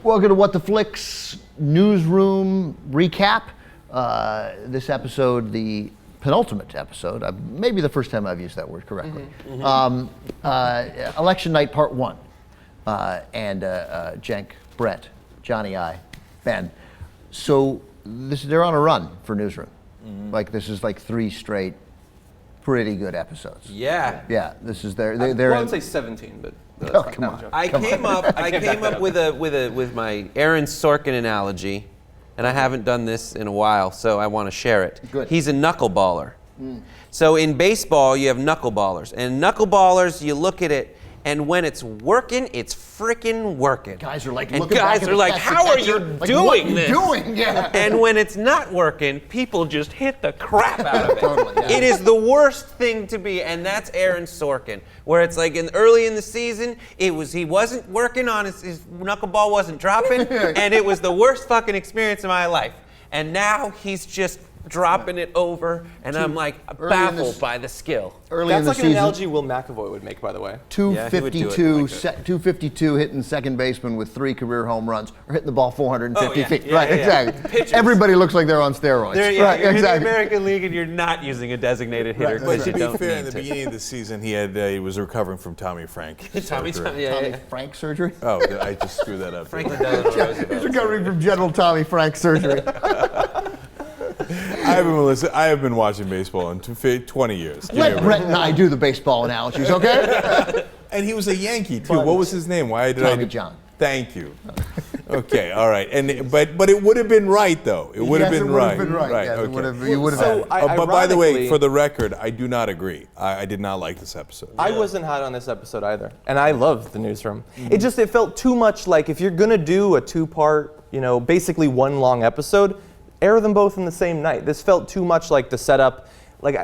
Welcome to What the Flicks Newsroom recap. This episode, the penultimate episode, maybe the first time I've used that word correctly. Election night part one. And Cenk, Brett, Johnny I, Ben. So they're on a run for Newsroom. Like this is like 3 straight pretty good episodes. Yeah. Yeah, this is their Well, I would say 17, but Oh, come on. I came up with my Aaron Sorkin analogy, and I haven't done this in a while, so I want to share it. Good. He's a knuckleballer. So in baseball, you have knuckleballers, and knuckleballers, you look at it, and when it's working, it's freaking working. Guys are like, and looking guys back at are the like, stats, how are the you catcher, like, doing what are you this? doing? Yeah. And when it's not working, people just hit the crap out of it. Totally, yeah. It is the worst thing to be, and that's Aaron Sorkin, where it's like early in the season, he wasn't working on his knuckleball wasn't dropping, and it was the worst fucking experience of my life. And now he's just dropping it over, and I'm like baffled by the skill. Early that's in the like season, an analogy Will McAvoy would make, by the way. 252 hitting second baseman with 3 career home runs, or hitting the ball 450 feet. Right, exactly. Pitchers. Everybody looks like they're on steroids. Right, right, you're exactly. in the American League, and you're not using a designated hitter. Right, But to be don't fair, in need the to. beginning of the season, he was recovering from Tommy Frank. Tommy, surgery. Tommy Frank surgery? Oh, I just screwed that up. Franklin Delano Roosevelt. He's recovering from General Tommy Frank surgery. I have been watching baseball in 20 years. Let Brett and I do the baseball analogies, okay? And he was a Yankee too. What was his name? Why did Tommy John. Thank you. Okay, all right. But it would have been right though. It would have been right. Right. Yeah, okay. you would have So had it. But by the way, ironically- for the record, I do not agree. I did not like this episode. I wasn't hot on this episode either, and I loved the Newsroom. It felt too much like if you're gonna do a 2-part, basically one long episode, air them both in the same night. This felt too much like the setup. Like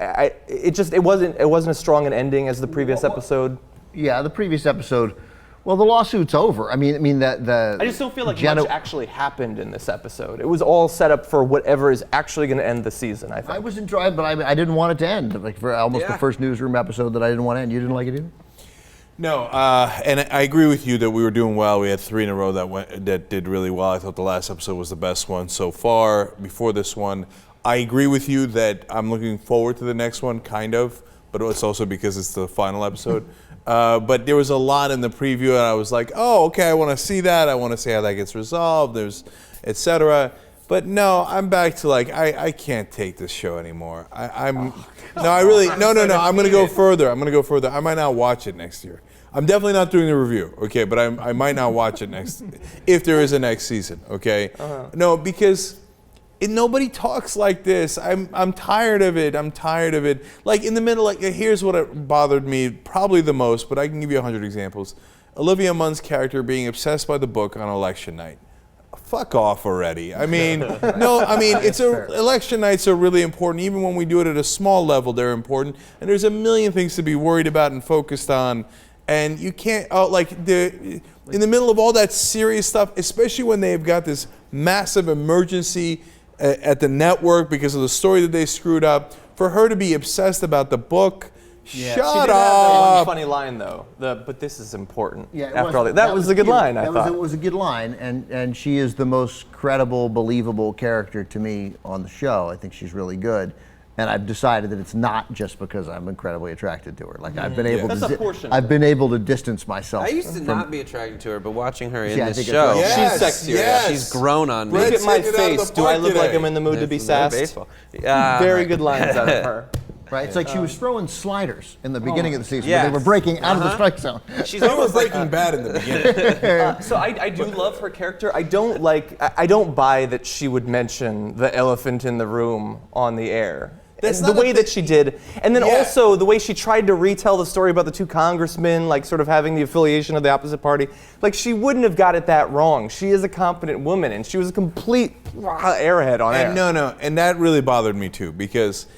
it wasn't as strong an ending as the previous episode. Yeah, the previous episode. Well, the lawsuit's over. I mean that the. I just don't feel like much actually happened in this episode. It was all set up for whatever is actually going to end the season, I think. I was enjoyed, but I didn't want it to end. Like for almost the first Newsroom episode that I didn't want to end. You didn't like it either? No, and I agree with you that we were doing well. We had 3 in a row that did really well. I thought the last episode was the best one so far. Before this one, I agree with you that I'm looking forward to the next one, kind of, but it's also because it's the final episode. But there was a lot in the preview, and I was like, oh, okay, I want to see that. I want to see how that gets resolved. There's, etc. But no, I'm back to like I can't take this show anymore. I'm going to go further. I might not watch it next year. I'm definitely not doing the review, okay? But I might not watch it next if there is a next season, okay? No, because nobody talks like this. I'm tired of it. Like in the middle, like here's what bothered me probably the most, but I can give you 100 examples. Olivia Munn's character being obsessed by the book on election night. Fuck off already. Election nights are really important. Even when we do it at a small level, they're important. And there's a million things to be worried about and focused on. And you can't, in the middle of all that serious stuff, especially when they've got this massive emergency at the network because of the story that they screwed up, for her to be obsessed about the book, shut She did have that up. one funny line though. But this is important. Yeah, That was a good line. I thought it was a good line, and she is the most credible, believable character to me on the show. I think she's really good, and I've decided that it's not just because I'm incredibly attracted to her. Like I've been able That's a portion of I've been able to distance myself. I used to not be attracted to her, but watching her in Yeah, I this think it's show, right. She's sexier. Yes. she's grown on me. Brett Look at my Take it out of the face. Do I park look like today. I'm in the mood to be It's another sassed? baseball. Very good lines out of her. Right? It's like she was throwing sliders in the beginning of the season. yes. But they were breaking out of the strike zone. She's She was almost like Breaking Bad in the beginning. So I do love her character. I don't buy that she would mention the elephant in the room on the air. That's And not the a way that she did. And then also the way she tried to retell the story about the 2 congressmen, like sort of having the affiliation of the opposite party. Like she wouldn't have got it that wrong. She is a competent woman, and she was a complete airhead on air. And that really bothered me too, because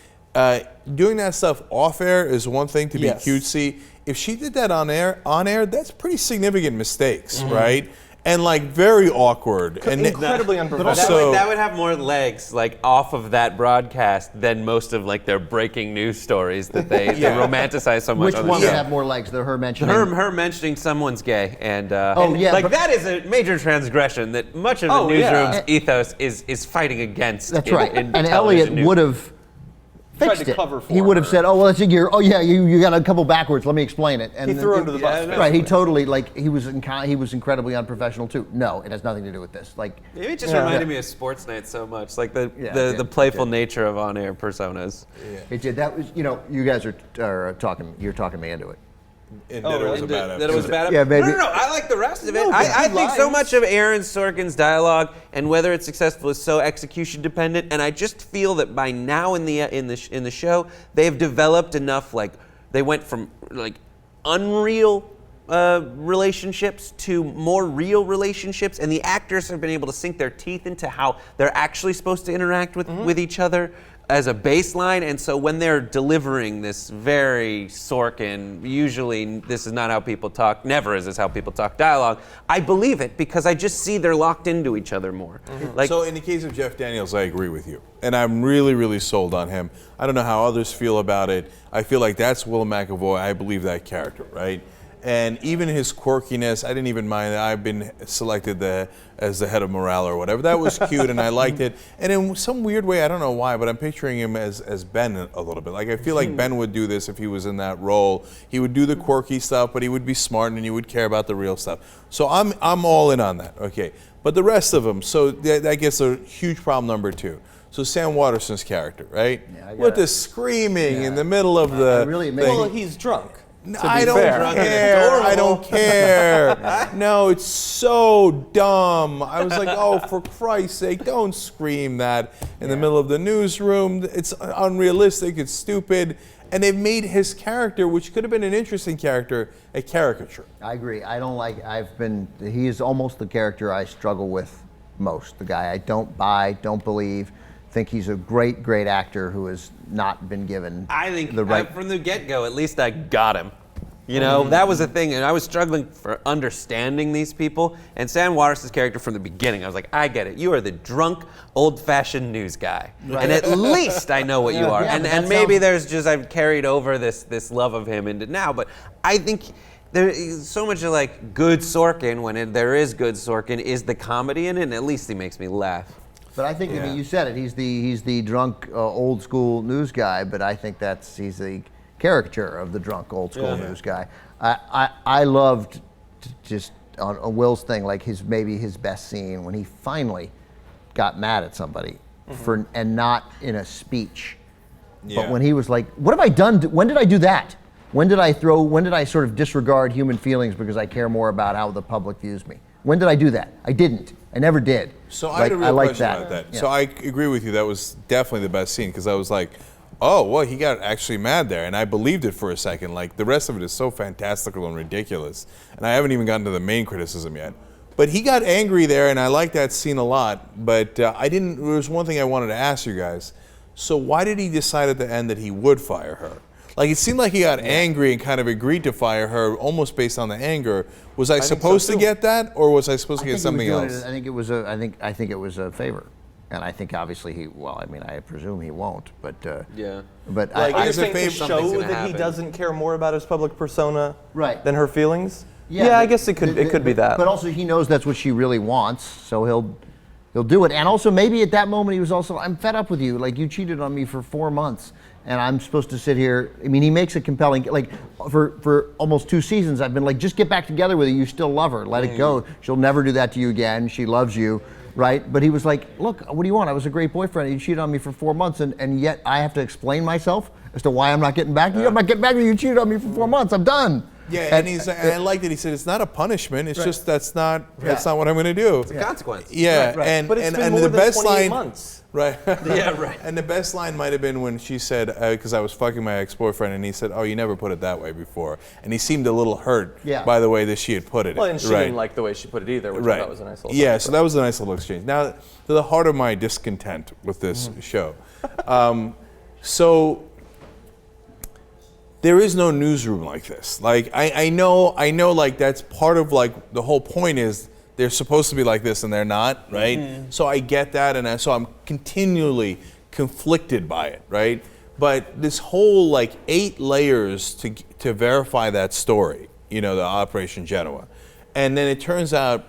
doing that stuff off air is one thing to be Yes. cutesy. If she did that on air, that's pretty significant mistakes, right? and like very awkward and Incredibly unprofessional. So- that would have more legs, like off of that broadcast, than most of like their breaking news stories that they romanticize so much. Which on one the would show. have more legs? Her mentioning. Her mentioning someone's gay, and yeah, like but- that is a major transgression that much of the Oh, yeah. newsroom's ethos is fighting against. That's in- right. in And television Elliot news. would have Tried fixed to it. cover for He would have her. said, "Oh well, that's you got a couple backwards. Let me explain it." And He then threw her under the bus. Right. He totally he was incredibly unprofessional too. No, it has nothing to do with this. Like Maybe it just Yeah. reminded me of Sports Night so much, like the it did. playful nature of on-air personas. it did. That was you guys are talking. You're talking me into it. and that it was a bad That it was episode. bad. Yeah, maybe. No. I like the rest of it. No, but I he think so lies. much of Aaron Sorkin's dialogue and whether it's successful is so execution dependent. And I just feel that by now in the show, they have developed enough. Like they went from like unreal relationships to more real relationships, and the actors have been able to sink their teeth into how they're actually supposed to interact with each other as a baseline. And so when they're delivering this very Sorkin, usually this is not how people talk, never is this how people talk dialogue, I believe it because I just see they're locked into each other more. Like, So in the case of Jeff Daniels, I agree with you. And I'm really, really sold on him. I don't know how others feel about it. I feel like that's Will McAvoy. I believe that character, right? And even his quirkiness, I didn't even mind that I've been selected as the head of morale or whatever. That was cute and I liked it. And in some weird way, I don't know why, but I'm picturing him as Ben a little bit. Like I feel like Ben would do this if he was in that role. He would do the quirky stuff, but he would be smart and he would care about the real stuff. So I'm all in on that, okay. But the rest of them, so that gets a huge problem number 2. So Sam Waterston's character, right? Yeah, With the screaming in the middle of the really thing. amazing. Well, he's drunk. I don't care. I don't care. No, it's so dumb. I was like, oh, for Christ's sake, don't scream that in the middle of the newsroom. It's unrealistic. It's stupid. And they've made his character, which could have been an interesting character, a caricature. I agree. I don't like. He is almost the character I struggle with most. The guy I don't buy, don't believe. Think he's a great, great actor who has not been given I think the right. from the get-go, at least I got him. You know, that was the thing, and I was struggling for understanding these people. And Sam Waterston's character from the beginning, I was like, I get it. You are the drunk, old-fashioned news guy, and at least I know what you are. Yeah, and but and that maybe sounds- there's just I've carried over this love of him into now. But I think there is so much of like good Sorkin when there is good Sorkin is the comedy in it, and at least he makes me laugh. But I think I mean, you said it. He's the drunk old school news guy. But I think he's the caricature of the drunk old school news guy. I loved just on Will's thing, like maybe his best scene when he finally got mad at somebody and not in a speech, but when he was like, "What have I done? When did I do that? When did I sort of disregard human feelings because I care more about how the public views me? When did I do that? I didn't. I never did." So I had a real like question about that. Yeah. So I agree with you. That was definitely the best scene because I was like, oh, well, he got actually mad there. And I believed it for a second. Like, the rest of it is so fantastical and ridiculous. And I haven't even gotten to the main criticism yet. But he got angry there, and I like that scene a lot. But there was one thing I wanted to ask you guys. So why did he decide at the end that he would fire her? Like, it seemed like he got angry and kind of agreed to fire her almost based on the anger. Was I supposed to get that, or was I supposed to get something else? I think it was a favor, and I think obviously I presume he won't, but Yeah. but Like, I you're as a saying to favor- show Something's gonna that he happen. doesn't care more about his public persona Right. than her feelings? Yeah, I guess it could be that. But also he knows that's what she really wants, so he'll do it. And also maybe at that moment he was also, I'm fed up with you. Like, you cheated on me for 4 months, and I'm supposed to sit here. I mean, he makes a compelling, like, for almost 2 seasons I've been like, just get back together with her. You still love her. Let it go. She'll never do that to you again. She loves you. Right? But he was like, look, what do you want? I was a great boyfriend. You cheated on me for 4 months, and yet I have to explain myself as to why I'm not getting back to you. I'm not getting back to you. You cheated on me for 4 months. I'm done. Yeah, and I like that he said it's not a punishment. It's just that's not what I'm going to do. It's a consequence. Yeah, Right. and But it's and, been and more the than best 28 line, months. right? Yeah, right. And the best line might have been when she said, because I was fucking my ex-boyfriend, and he said, "Oh, you never put it that way before," and he seemed a little hurt by the way that she had put it. Well, and she right. didn't like the way she put it either, which I Right. thought was a nice little Yeah, so that was a nice little exchange. Now, to the heart of my discontent with this show. So there is no newsroom like this. Like I know like that's part of like the whole point is they're supposed to be like this and they're not, right? So I get that, and so I'm continually conflicted by it, right? But this whole like 8 layers to verify that story, you know, the Operation Genoa, and then it turns out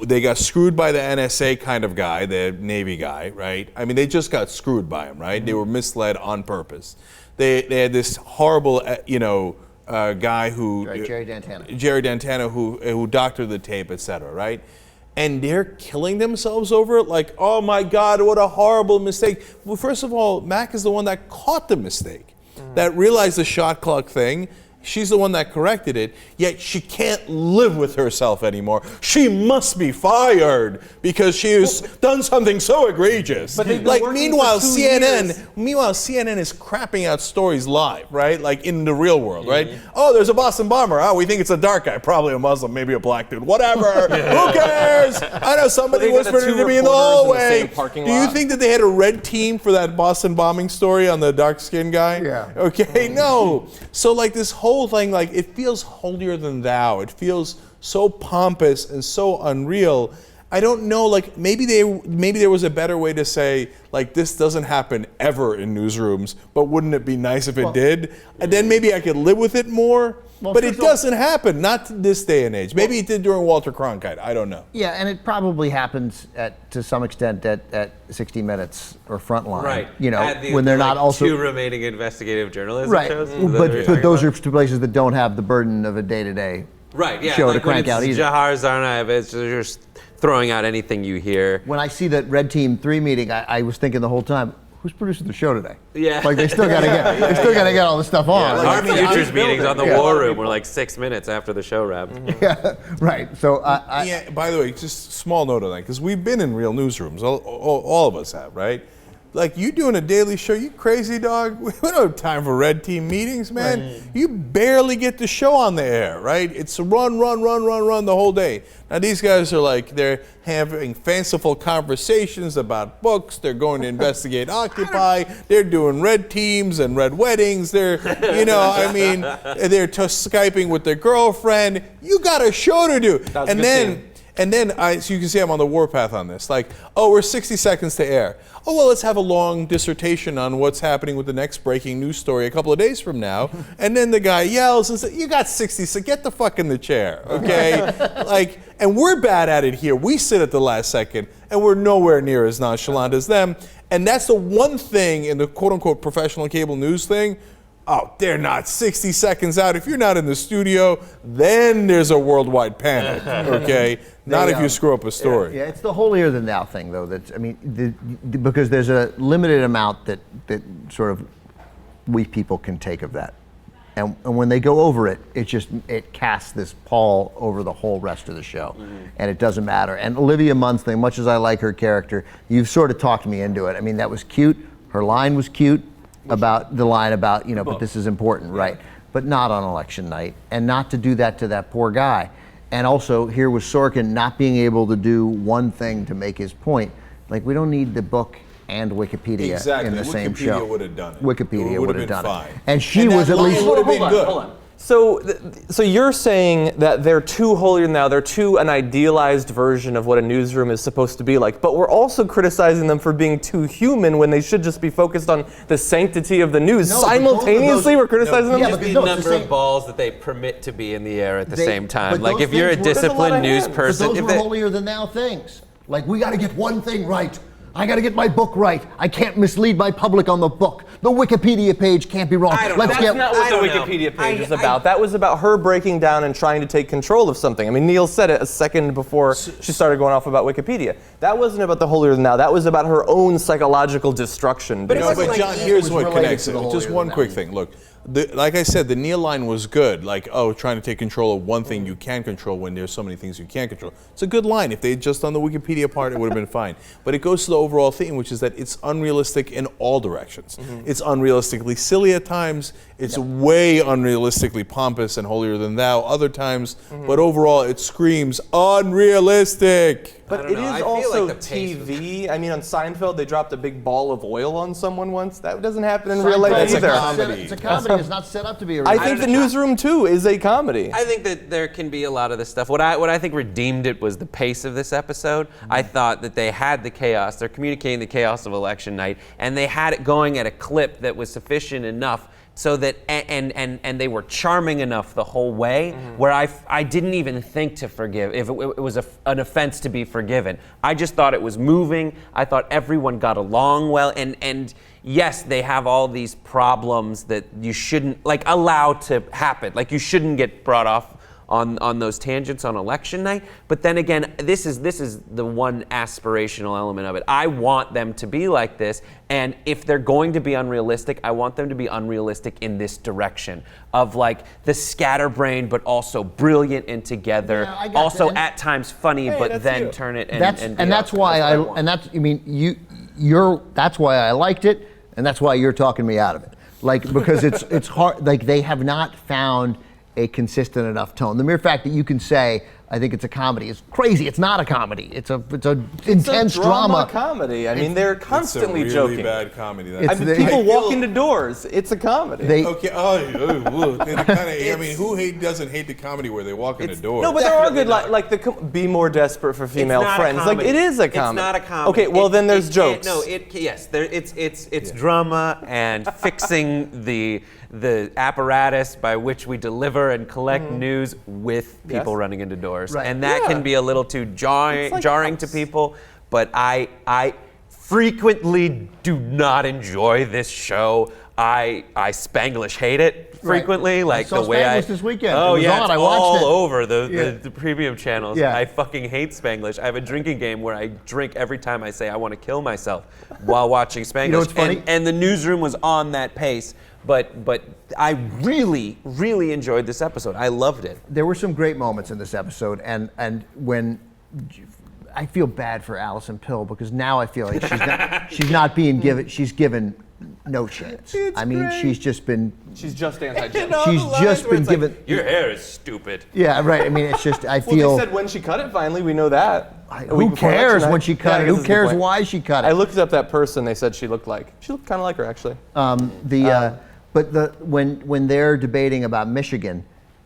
they got screwed by the NSA kind of guy, the Navy guy, right? I mean, they just got screwed by him, right? They were misled on purpose. They had this horrible, guy who Jerry Dantana who doctored the tape, etc. Right, and they're killing themselves over it. Like, oh my God, what a horrible mistake. Well, first of all, Mac is the one that caught the mistake, that realized the shot clock thing. She's the one that corrected it, yet she can't live with herself anymore. She must be fired because she has done something so egregious. But like, meanwhile, CNN is crapping out stories live, right? Like in the real world, right? Oh, there's a Boston bomber. Oh, we think it's a dark guy, probably a Muslim, maybe a black dude. Whatever. Who cares? I know somebody whispered it to me in the hallway. Do you think that they had a red team for that Boston bombing story on the dark-skinned guy? Yeah. Okay, no. So like this whole thing, like, it feels holier than thou. It feels so pompous and so unreal. I don't know, like, maybe there was a better way to say, like, this doesn't happen ever in newsrooms, but wouldn't it be nice if it did? And then maybe I could live with it more. But it doesn't happen, not to this day and age. Maybe it did during Walter Cronkite. I don't know. Yeah, and it probably happens to some extent at 60 Minutes or Frontline. Right. You know, when they're not also 2 remaining investigative journalism right. shows. But those are places that don't have the burden of a day-to-day show to crank out either. Jahar Tsarnaev, it's just throwing out anything you hear. When I see that Red Team 3 meeting, I was thinking the whole time, who's producing the show today? Yeah. Like they still gotta get all this stuff on. Our futures meetings on the War Room were like 6 minutes after the show wrapped. Yeah, right. So yeah. By the way, just small note on that, because we've been in real newsrooms. All of us have, right? Like, you doing a daily show, you crazy dog? We don't have time for red team meetings, man. Right. You barely get the show on the air, right? It's run the whole day. Now, these guys are like, they're having fanciful conversations about books. They're going to investigate Occupy. They're doing red teams and red weddings. They're, they're just Skyping with their girlfriend. You got a show to do. And then, so you can see I'm on the warpath on this. Like, oh, we're 60 seconds to air. Oh, well, let's have a long dissertation on what's happening with the next breaking news story a couple of days from now. And then the guy yells and says, you got 60 seconds, get the fuck in the chair, okay? Like, and we're bad at it here. We sit at the last second, and we're nowhere near as nonchalant as them. And that's the one thing in the quote-unquote professional cable news thing. Oh, they're not 60 seconds out. If you're not in the studio, then there's a worldwide panic, okay? Not if you screw up a story. Yeah, it's the holier than thou thing, though. That's, I mean, because there's a limited amount that sort of we people can take of that. And when they go over it, it casts this pall over the whole rest of the show. And it doesn't matter. And Olivia Munn's thing, much as I like her character, you've sort of talked me into it. I mean, that was cute. Her line was cute. But this is important, right? But not on election night, and not to do that to that poor guy. And also, here was Sorkin not being able to do one thing to make his point. Like, we don't need the book and Wikipedia in the same show. Wikipedia would have done it. Wikipedia would have done fine. it. And she was at least would have been good. Hold on. So you're saying that they're too holier than thou, they're too an idealized version of what a newsroom is supposed to be like, but we're also criticizing them for being too human when they should just be focused on the sanctity of the news. No, simultaneously, we're criticizing them? Just the number of balls that they permit to be in the air at the same time. Like, if you're a disciplined news person... But those were holier than thou things. Like, we got to get one thing right. I got to get my book right. I can't mislead my public on the book. The Wikipedia page can't be wrong. That's not what the Wikipedia page is about. That was about her breaking down and trying to take control of something. I mean, Neil said it a second before she started going off about Wikipedia. That wasn't about the holier than thou. That was about her own psychological destruction. But John, here's what connects it. Just one quick thing. Look, like I said, the Neil line was good. Like, oh, trying to take control of one thing you can control when there's so many things you can't control. It's a good line. If they had just done the Wikipedia part, it would have been fine. But it goes to the overall theme, which is that it's unrealistic in all directions. It's unrealistically silly at times. It's way unrealistically pompous and holier than thou other times. But overall, it screams unrealistic. But don't it know. I is feel also like the pace was- TV. I mean, on Seinfeld, they dropped a big ball of oil on someone once. That doesn't happen in real life Seinfeld is either. not set- comedy. It's a comedy. It's not set up to be a. I think the newsroom too is a comedy. I think that there can be a lot of this stuff. What I think redeemed it was the pace of this episode. I thought that they had the chaos. They're communicating the chaos of election night, and they had it going at a clip that was sufficient enough so that and they were charming enough the whole way where I didn't even think to forgive if it was an offense to be forgiven. I just thought it was moving. I thought everyone got along well, and yes, they have all these problems that you shouldn't allow to happen. Like, you shouldn't get brought off on those tangents on election night. But then again, this is the one aspirational element of it. I want them to be like this, and if they're going to be unrealistic, I want them to be unrealistic in this direction of like the scatterbrained but also brilliant and together, Yeah, I got also that. at times funny, but that's then you. turn it and That's why that's why I liked it, and that's why you're talking me out of it. Like, because it's hard. Like, they have not found a consistent enough tone. The mere fact that you can say, I think it's a comedy, is crazy. It's not a comedy. It's a intense it's a drama drama. comedy. I mean, they're constantly it's a really joking. bad comedy. I mean, the- people I feel- walk into doors. It's a comedy. Okay. I mean, who doesn't hate the comedy where they walk in the door? No, but there are good, Definitely not. be more desperate for female not a friends. Like, comedy. it is a comedy. It's not a comedy. Okay, well, then there's jokes. It's drama and fixing the apparatus by which we deliver and collect news with people Yes. running into doors, Right. and that Yeah. can be a little too jarring like to people. But I frequently do not enjoy this show. I Spanglish hate it frequently, like saw the way Spanglish this weekend. Oh It was yeah, on. it's I watched all it. over the Yeah. premium channels. Yeah. I fucking hate Spanglish. I have a drinking game where I drink every time I say I want to kill myself while watching Spanglish. know what's funny? And the newsroom was on that pace, but I really, really enjoyed this episode. I loved it. There were some great moments in this episode, and when I feel bad for Alison Pill, because now I feel like she's not being given. She's given no chance. I mean, she's just been. She's just anti-joke. She's just been given. Your hair is stupid. Yeah, right. I mean, it's just. I Well, feel. they said when she cut it, finally, we know that. A Who week before cares election when night. she cut Yeah, I it? guess Who that's a good cares point. why she cut it? I looked up that person they said she looked like. She looked kind of like her, actually. When they're debating about Michigan,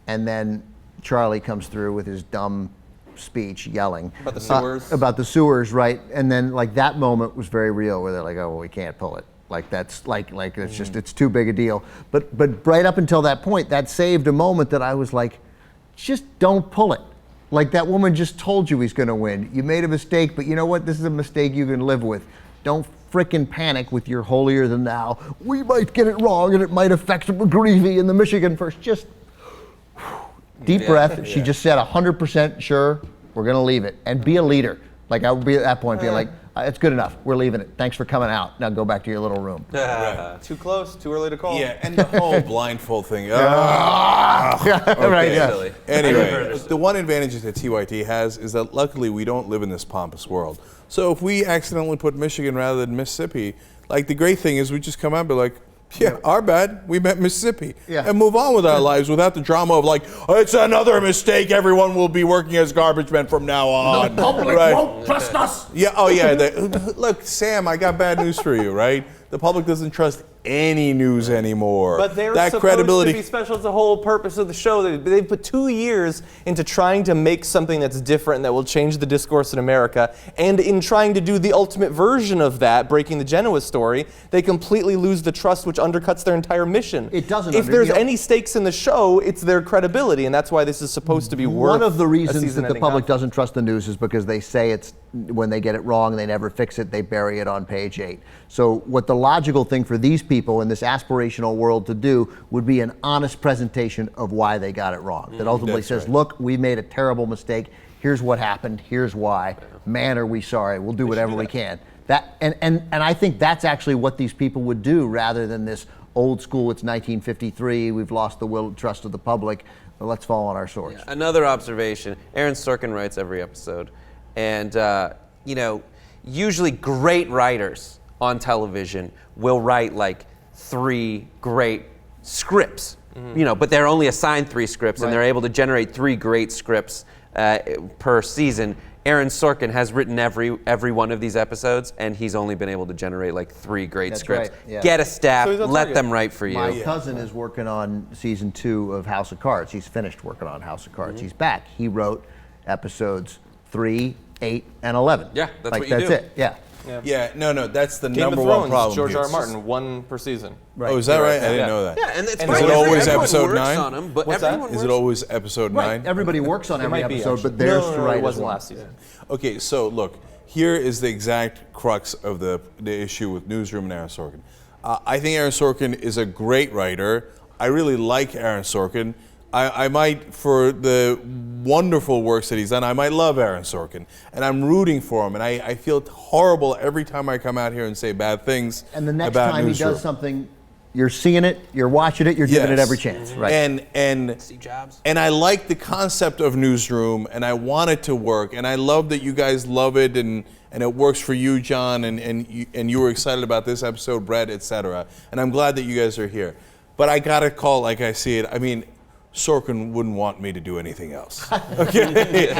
and then Charlie comes through with his dumb speech yelling About the sewers. about the sewers, right? And then like that moment was very real, where they're like, "Oh, well, we can't pull it." Like that's like it's just it's too big a deal. But right up until that point, that saved a moment that I was like, just don't pull it. Like, that woman just told you he's going to win. You made a mistake, but you know what? This is a mistake you can live with. Don't frickin' panic with your holier than thou. We might get it wrong, and it might affect McGreevy in the Michigan first. Just deep breath. She just said 100% sure we're going to leave it, and be a leader. Like, I would be at that point being like, it's good enough. We're leaving it. Thanks for coming out. Now go back to your little room. Too close, too early to call. Yeah, and the whole blindfold thing. Right, yeah. Silly. Anyway, the one advantage that TYT has is that luckily we don't live in this pompous world. So if we accidentally put Michigan rather than Mississippi, like, the great thing is we just come out and be like, yeah, our bad. We meant Mississippi. Yeah. And move on with our lives without the drama of like, oh, it's another mistake. Everyone will be working as garbage men from now on. The public won't trust us. Yeah. Oh, yeah. Look, Sam, I got bad news for you, right? The public doesn't trust any news anymore. But they're that supposed credibility. to be special. It's the whole purpose of the show. They've put 2 years into trying to make something that's different and that will change the discourse in America. And in trying to do the ultimate version of that, breaking the Genoa story, they completely lose the trust, which undercuts their entire mission. It doesn't If there's you know- any stakes in the show, it's their credibility, and that's why this is supposed to be worth One of the a reasons that the season-ending public conflict. doesn't trust the news is because they say it's, when they get it wrong, they never fix it, they bury it on page 8. So what the logical thing for these people in this aspirational world to do would be an honest presentation of why they got it wrong. That ultimately That's says, right. look, we made a terrible mistake. Here's what happened. Here's why. Man, are we sorry. We'll do whatever we can. And I think that's actually what these people would do, rather than this old school, it's 1953, we've lost the trust of the public, well, let's fall on our swords. Another observation, Aaron Sorkin writes every episode. And, usually great writers on television will write like 3 great scripts, but they're only assigned 3 scripts, and they're able to generate 3 great scripts per season. Aaron Sorkin has written every one of these episodes, and he's only been able to generate like 3 great That's scripts. right, yeah. Get a staff, So he's on let target. them write for you. My cousin is working on season 2 of House of Cards. He's finished working on House of Cards. He's back. He wrote episodes 3, 8, and 11. Yeah, that's like, what you that's do. it. Yeah. Yeah, no, that's the Game number of one Thrones, problem. George here. R. R. Martin, 1 per season. Oh, is that right? I didn't Yeah. know that. Yeah, and it's And fine. is it always Everyone episode works 9? on 'em, but What's that? everyone Is it works- always episode 9? Everybody works on every might be, episode, actually. but theirs No, to write it is wasn't one. last season. Okay, so look, here is the exact crux of the issue with Newsroom and Aaron Sorkin. I think Aaron Sorkin is a great writer. I really like Aaron Sorkin. I might, for the wonderful works that he's done, I might love Aaron Sorkin. And I'm rooting for him. And I feel horrible every time I come out here and say bad things And the next about time he Newsroom. does something, you're seeing it, you're watching it, you're giving it Yes. every chance. Right. And Steve Jobs. and I like the concept of Newsroom, and I want it to work, and I love that you guys love it, and it works for you, John, and you were excited about this episode, Brett, etc. And I'm glad that you guys are here. But I gotta call it like I see it. I mean, Sorkin wouldn't want me to do anything else. Okay,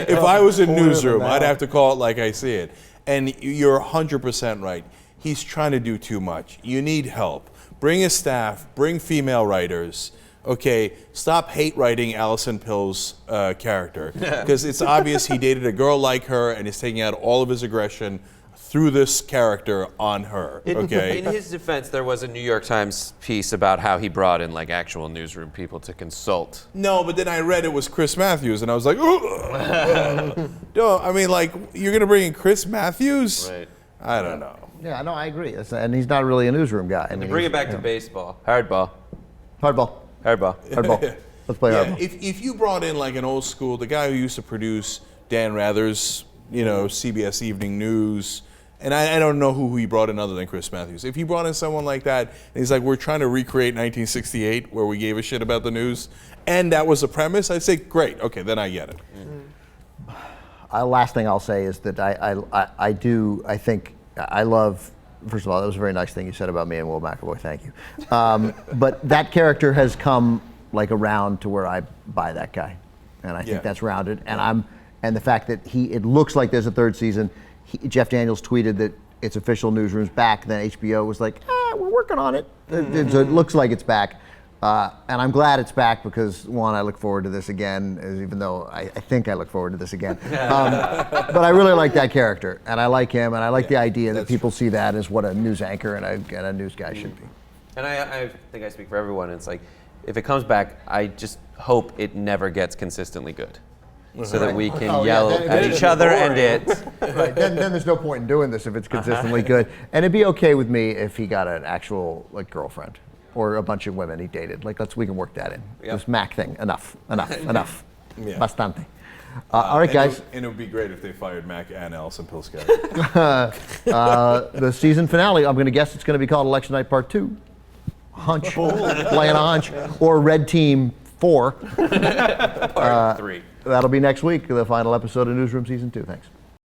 if I was in Newsroom, I'd have to call it like I see it. And you're 100% right. He's trying to do too much. You need help. Bring a staff. Bring female writers. Okay, stop hate writing Alison Pill's character, because it's obvious he dated a girl like her and is taking out all of his aggression through this character on her. Okay. In his defense, there was a New York Times piece about how he brought in like actual newsroom people to consult. No, but then I read it was Chris Matthews, and I was like, "Ugh." No, I mean, like, you're gonna bring in Chris Matthews? Right. I don't know. Yeah, no, I agree. And he's not really a newsroom guy. I mean, Bring it he's- back to baseball. Hardball. Hardball. Hardball. Hardball. Let's play Yeah, hardball. if you brought in like an old school, the guy who used to produce Dan Rather's, CBS Evening News, and I don't know who he brought in other than Chris Matthews. If you brought in someone like that, and he's like, we're trying to recreate 1968 where we gave a shit about the news, and that was the premise, I'd say, great, okay, then I get it. Last thing I'll say is that I think I love. First of all, that was a very nice thing you said about me and Will McAvoy. Thank you. But that character has come like around to where I buy that guy, and I think Yeah. that's rounded. And the fact that it looks like there's a 3rd season. Jeff Daniels tweeted that it's official, Newsroom's back. Then HBO was like, we're working on it. So it looks like it's back. And I'm glad it's back because, one, I look forward to this again, even though I think I look forward to this again. But I really like that character, and I like him, and I like the idea that people see that as what a news anchor and a news guy should be. And I think I speak for everyone. It's like, if it comes back, I just hope it never gets consistently good. So that we can yell then at it's each other and it. Right, then there's no point in doing this if it's consistently good. And it'd be okay with me if he got an actual girlfriend or a bunch of women he dated. We can work that in. Yep. This Mac thing, enough. Yeah. Bastante. All right, guys. And it would be great if they fired Mac and Alison Pill's character. The season finale, I'm going to guess it's going to be called Election Night Part 2. Hunch. Playing a hunch. Or Red Team 4. Part 3. That'll be next week, the final episode of Newsroom Season 2. Thanks.